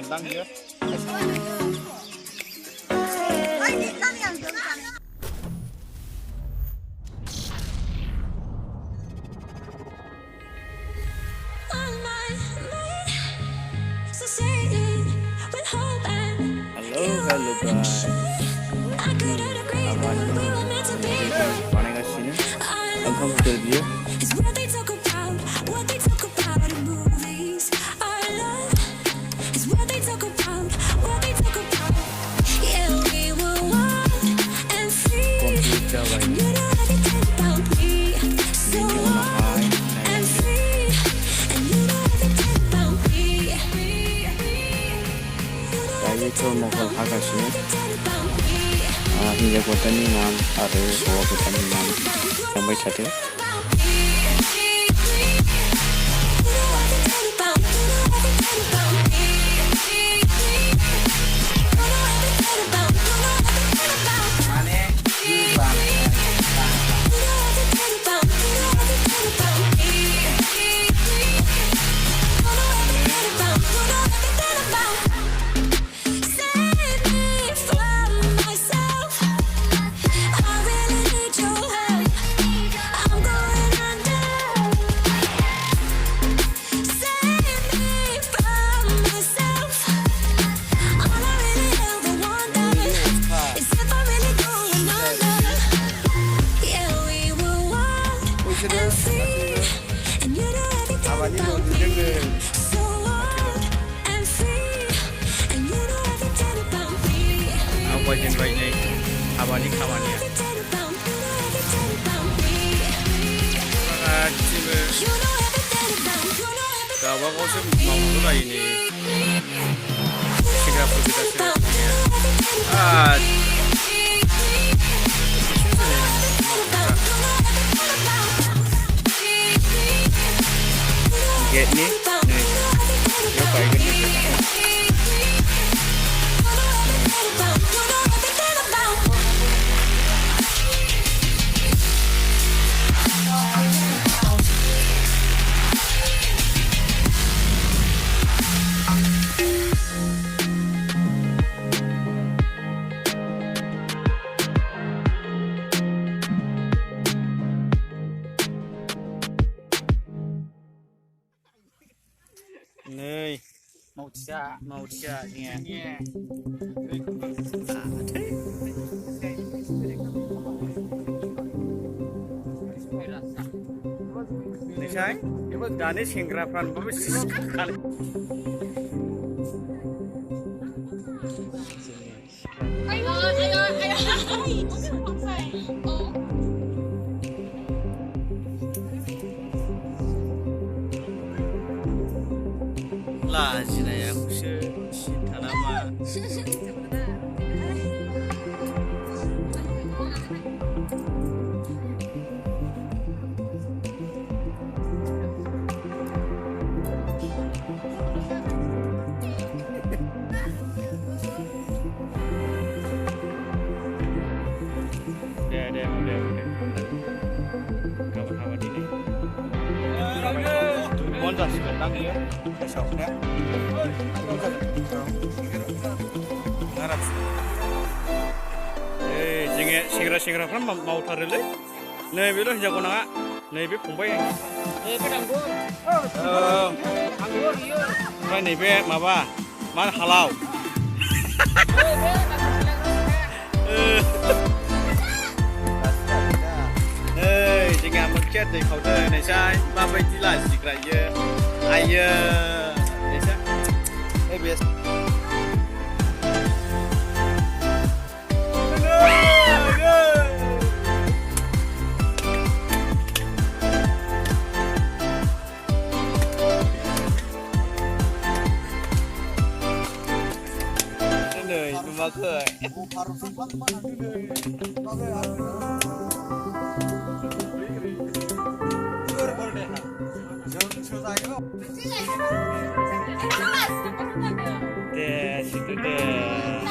gendang dia. Halo guys, awan paling kasihnya akan berdia. Itu mau hagasnya hingga kotanya nam ada bawa kotanya nam sampai satu apa yang baiknya abadi kawannya gawa kau sih mau mulai ini segera kita get nih ya baik ini Nih mau dia nghe nih say dani sengrapan bagus sekali lah sini ya khusus tanaman udah kawan-kawan ini montas gendang ya besoknya harap segera kan mau tarile nih bilang jago nanga nih be pungbai nih be anggur anggur iya nih be maba mana halau jangan mencet di kode này sai ba bay chỉ là gì cả giờ ai này sai đây biasa đời mà cười deh situ deh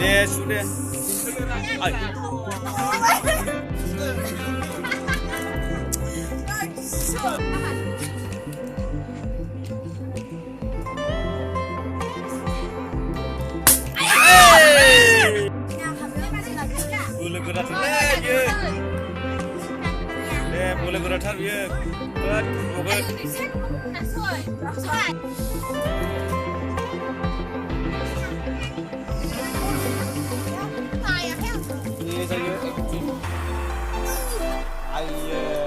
dे सु दे ओइ बोलो गोराथारलै बियो दे बोलो गोराथार बियो बिराद गगोन ये जायो आइयो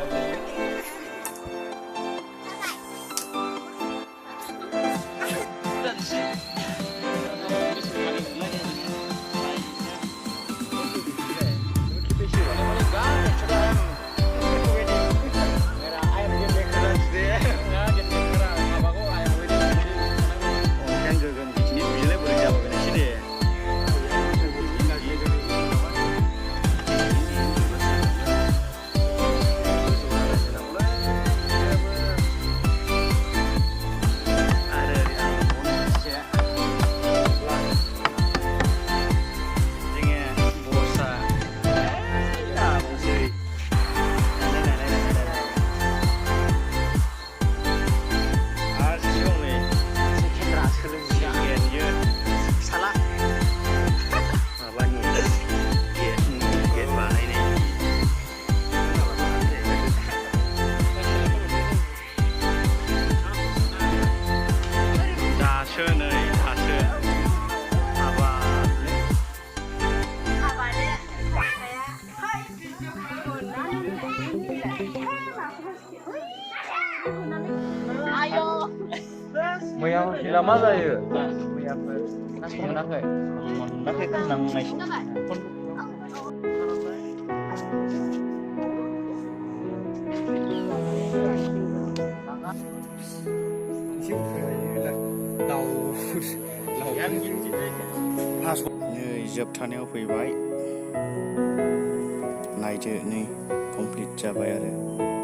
मैया हिला मा जायो मैयाफोर मोनाखै मोनाखै नांनाय नै जोबथानायाव फैबाय नायदो नै कमप्लिट जाबाय आरो